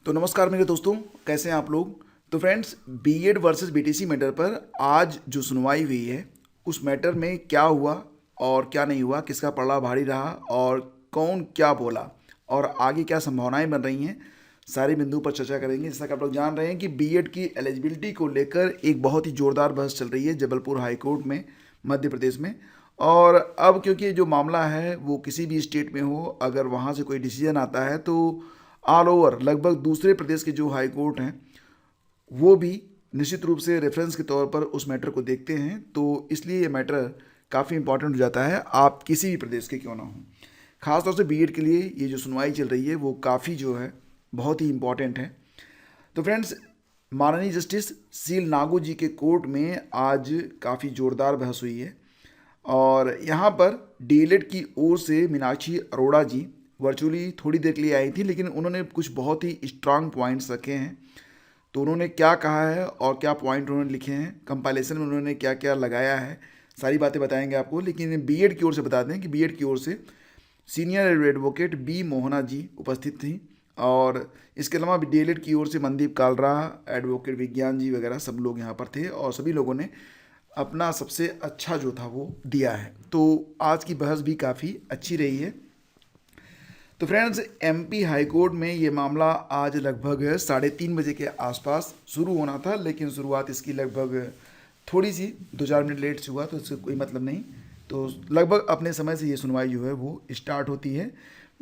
तो नमस्कार मेरे दोस्तों, कैसे हैं आप लोग। तो friends, BEd versus BTC matter पर आज जो सुनवाई हुई है उस मैटर में क्या हुआ और क्या नहीं हुआ, किसका पलड़ा भारी रहा और कौन क्या बोला और आगे क्या संभावनाएं बन रही हैं, सारे बिंदु पर चर्चा करेंगे। जैसा कि आप लोग जान रहे हैं कि बीएड की एलिजिबिलिटी को लेकर एक बहुत ही ज़ोरदार बहस चल रही है जबलपुर हाई कोर्ट में, मध्य प्रदेश में। और अब क्योंकि जो मामला है वो किसी भी स्टेट में हो, अगर वहाँ से कोई डिसीजन आता है तो ऑल ओवर लगभग दूसरे प्रदेश के जो हाई कोर्ट हैं वो भी निश्चित रूप से रेफरेंस के तौर पर उस मैटर को देखते हैं। तो इसलिए ये मैटर काफ़ी इंपॉर्टेंट हो जाता है, आप किसी भी प्रदेश के क्यों ना हो। ख़ासतौर से बीएड के लिए ये जो सुनवाई चल रही है वो काफ़ी जो है बहुत ही इम्पॉर्टेंट है। तो फ्रेंड्स, माननीय जस्टिस सील नागू जी के कोर्ट में आज काफ़ी ज़ोरदार बहस हुई है और यहाँ पर डीएलएड की ओर से मीनाक्षी अरोड़ा जी वर्चुअली थोड़ी देर के लिए आई थी, लेकिन उन्होंने कुछ बहुत ही स्ट्रांग पॉइंट्स रखे हैं। तो उन्होंने क्या कहा है और क्या पॉइंट उन्होंने लिखे हैं, कंपाइलेशन में उन्होंने क्या क्या लगाया है, सारी बातें बताएंगे आपको। लेकिन बीएड की ओर से बता दें कि बीएड की ओर से सीनियर एडवोकेट बी मोहना जी उपस्थित थी और इसके अलावा डीएलएड की ओर से मनदीप कालरा, एडवोकेट विज्ञान जी वगैरह सब लोग यहाँ पर थे और सभी लोगों ने अपना सबसे अच्छा जो था वो दिया है। तो आज की बहस भी काफ़ी अच्छी रही है। तो फ्रेंड्स, एमपी हाई कोर्ट में ये मामला आज लगभग 3:30 बजे के आसपास शुरू होना था, लेकिन शुरुआत इसकी लगभग थोड़ी सी 2-4 मिनट लेट से हुआ, तो इससे कोई मतलब नहीं। तो लगभग अपने समय से ये सुनवाई जो है वो स्टार्ट होती है।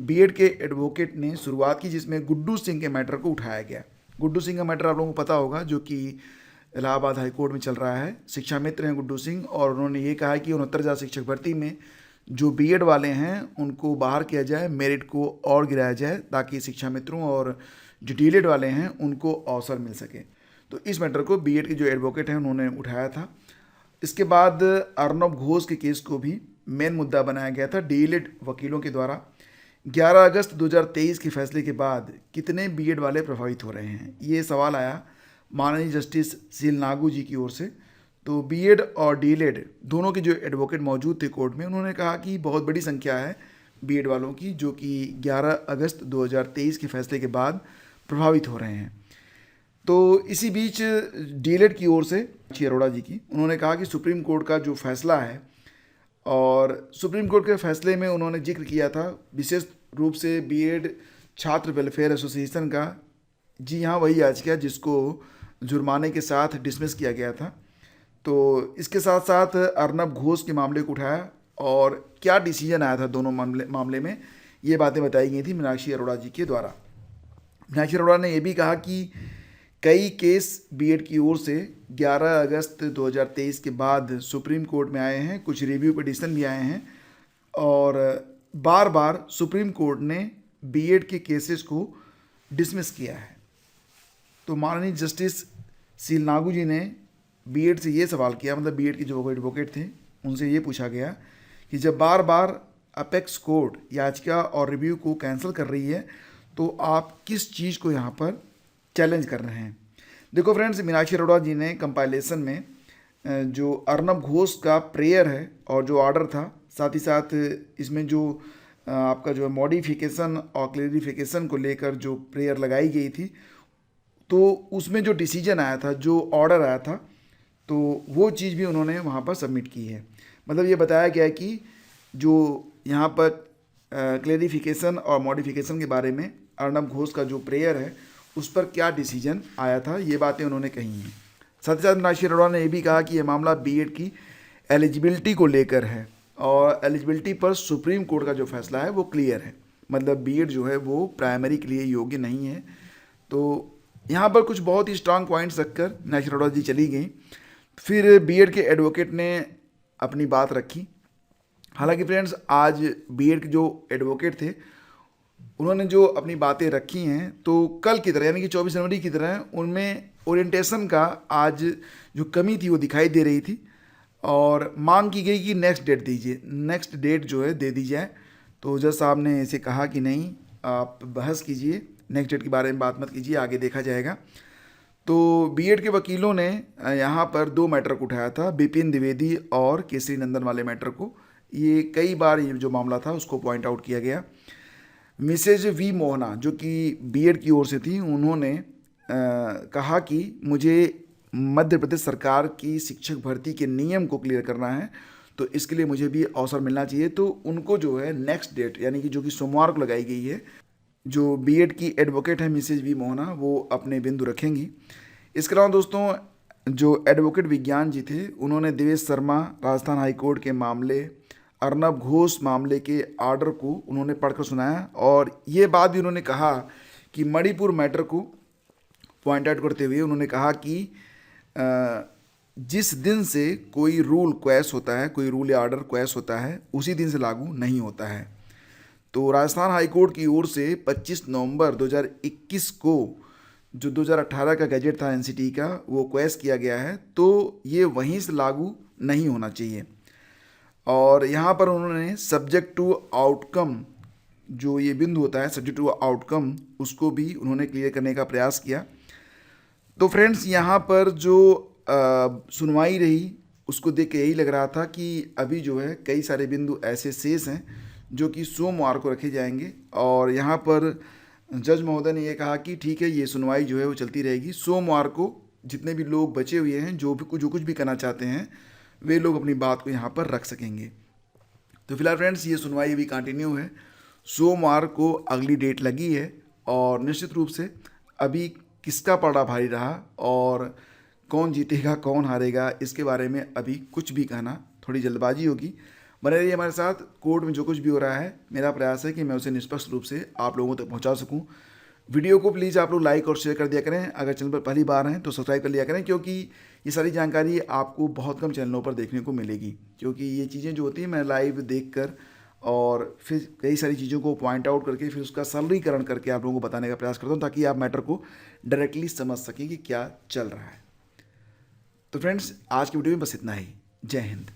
बीएड के एडवोकेट ने शुरुआत की जिसमें गुड्डू सिंह के मैटर को उठाया गया। गुड्डू सिंह का मैटर आप लोगों को पता होगा, जो कि इलाहाबाद हाई कोर्ट में चल रहा है। शिक्षा मित्र हैं गुड्डू सिंह और उन्होंने ये कहा है कि 69,000 शिक्षक भर्ती में जो बीएड वाले हैं उनको बाहर किया जाए, मेरिट को और गिराया जाए ताकि शिक्षा मित्रों और जो डीएलएड वाले हैं उनको अवसर मिल सके। तो इस मैटर को बीएड के जो एडवोकेट हैं उन्होंने उठाया था। इसके बाद अर्नब घोष के केस को भी मेन मुद्दा बनाया गया था डीएलएड वकीलों के द्वारा। 11 अगस्त 2023 के फैसले के बाद कितने बीएड वाले प्रभावित हो रहे हैं, ये सवाल आया माननीय जस्टिस सील नागू जी की ओर से। तो बीएड और डीएलएड दोनों के जो एडवोकेट मौजूद थे कोर्ट में, उन्होंने कहा कि बहुत बड़ी संख्या है बीएड वालों की जो कि 11 अगस्त 2023 के फैसले के बाद प्रभावित हो रहे हैं। तो इसी बीच डीएलएड की ओर से अरोड़ा जी की उन्होंने कहा कि सुप्रीम कोर्ट का जो फैसला है, और सुप्रीम कोर्ट के फैसले में उन्होंने जिक्र किया था विशेष रूप से बीएड छात्र वेलफेयर एसोसिएशन का। जी हाँ, वही याचिका जिसको जुर्माने के साथ डिसमिस किया गया था। तो इसके साथ साथ अर्नब घोष के मामले को उठाया और क्या डिसीजन आया था दोनों मामले में, ये बातें बताई गई थी मीनाक्षी अरोड़ा जी के द्वारा। मीनाक्षी अरोड़ा ने यह भी कहा कि कई केस बीएड की ओर से 11 अगस्त 2023 के बाद सुप्रीम कोर्ट में आए हैं, कुछ रिव्यू पिटीशन भी आए हैं और बार बार सुप्रीम कोर्ट ने बीएड के केसेस को डिसमिस किया है। तो माननीय जस्टिस सील नागू जी ने बीएड से ये सवाल किया, मतलब बीएड के जो एडवोकेट थे उनसे ये पूछा गया कि जब बार बार अपेक्स कोर्ट याचिका और रिव्यू को कैंसिल कर रही है तो आप किस चीज़ को यहाँ पर चैलेंज कर रहे हैं। देखो फ्रेंड्स, मीनाक्षी अरोड़ा जी ने कंपाइलेशन में जो अर्नब घोष का प्रेयर है और जो ऑर्डर था, साथ ही साथ इसमें जो आपका जो मॉडिफिकेशन और क्लेरिफिकेशन को लेकर जो प्रेयर लगाई गई थी, तो उसमें जो डिसीजन आया था, जो ऑर्डर आया था, तो वो चीज़ भी उन्होंने वहाँ पर सबमिट की है। मतलब ये बताया गया है कि जो यहाँ पर क्लेरिफिकेशन और मॉडिफिकेशन के बारे में अर्नब घोष का जो प्रेयर है उस पर क्या डिसीजन आया था, ये बातें उन्होंने कही हैं। साथ ही साथ मीनाक्षी अरोड़ा ने यह भी कहा कि यह मामला बीएड की एलिजिबिलिटी को लेकर है और एलिजिबिलिटी पर सुप्रीम कोर्ट का जो फैसला है वो क्लियर है, मतलब बीएड जो है वो प्राइमरी के लिए योग्य नहीं है। तो यहाँ पर कुछ बहुत ही स्ट्रांग पॉइंट्स रखकर मीनाक्षी अरोड़ा जी चली गई। फिर बीएड के एडवोकेट ने अपनी बात रखी। हालांकि फ्रेंड्स, आज बीएड के जो एडवोकेट थे उन्होंने जो अपनी बातें रखी हैं, तो कल की तरह यानी कि 24 जनवरी की तरह उनमें ओरिएंटेशन का आज जो कमी थी वो दिखाई दे रही थी और मांग की गई कि नेक्स्ट डेट दीजिए, नेक्स्ट डेट जो है दे दी जाए। तो जज साहब ने इसे कहा कि नहीं, आप बहस कीजिए, नेक्स्ट डेट के बारे में बात मत कीजिए, आगे देखा जाएगा। तो बीएड के वकीलों ने यहाँ पर 2 मैटर को उठाया था, विपिन द्विवेदी और केसरी नंदन वाले मैटर को। ये कई बार ये जो मामला था उसको पॉइंट आउट किया गया। मिसेज वी मोहना जो कि बीएड की ओर से थी, उन्होंने कहा कि मुझे मध्य प्रदेश सरकार की शिक्षक भर्ती के नियम को क्लियर करना है, तो इसके लिए मुझे भी अवसर मिलना चाहिए। तो उनको जो है नेक्स्ट डेट यानी कि जो कि सोमवार को लगाई गई है, जो बीएड की एडवोकेट है मिसेज वी मोहना, वो अपने बिंदु रखेंगी। इसके अलावा दोस्तों, जो एडवोकेट विज्ञान जी थे, उन्होंने देवेश शर्मा राजस्थान हाईकोर्ट के मामले, अर्नब घोष मामले के आर्डर को उन्होंने पढ़कर सुनाया, और ये बात भी उन्होंने कहा कि मणिपुर मैटर को पॉइंट आउट करते हुए उन्होंने कहा कि जिस दिन से कोई रूल क्वैश होता है, कोई रूल या आर्डर क्वैश होता है, उसी दिन से लागू नहीं होता है। तो राजस्थान हाईकोर्ट की ओर से 25 नवंबर 2021 को जो 2018 का गैजेट था एनसीटी का, वो क्वैश किया गया है, तो ये वहीं से लागू नहीं होना चाहिए। और यहाँ पर उन्होंने सब्जेक्ट टू आउटकम, जो ये बिंदु होता है सब्जेक्ट टू आउटकम, उसको भी उन्होंने क्लियर करने का प्रयास किया। तो फ्रेंड्स, यहाँ पर जो सुनवाई रही उसको देख के यही लग रहा था कि अभी जो है कई सारे बिंदु ऐसे शेष हैं जो कि सोमवार को रखे जाएंगे, और यहाँ पर जज महोदय ने यह कहा कि ठीक है, ये सुनवाई जो है वो चलती रहेगी। सोमवार को जितने भी लोग बचे हुए हैं, जो कुछ भी करना चाहते हैं, वे लोग अपनी बात को यहाँ पर रख सकेंगे। तो फिलहाल फ्रेंड्स, ये सुनवाई अभी कंटिन्यू है। सोमवार को अगली डेट लगी है, और निश्चित रूप से अभी किसका पलड़ा भारी रहा और कौन जीतेगा कौन हारेगा, इसके बारे में अभी कुछ भी कहना थोड़ी जल्दबाजी होगी। बने रहिए हमारे साथ। कोर्ट में जो कुछ भी हो रहा है, मेरा प्रयास है कि मैं उसे निष्पक्ष रूप से आप लोगों तक पहुंचा सकूं। वीडियो को प्लीज़ आप लोग लाइक और शेयर कर दिया करें। अगर चैनल पर पहली बार हैं तो सब्सक्राइब कर लिया करें, क्योंकि ये सारी जानकारी आपको बहुत कम चैनलों पर देखने को मिलेगी। क्योंकि ये चीज़ें जो होती हैं, मैं लाइव देख कर और फिर कई सारी चीज़ों को पॉइंट आउट करके फिर उसका सरलीकरण करके आप लोगों को बताने का प्रयास करता हूँ, ताकि आप मैटर को डायरेक्टली समझ सकें कि क्या चल रहा है। तो फ्रेंड्स, आज की वीडियो में बस इतना ही। जय हिंद।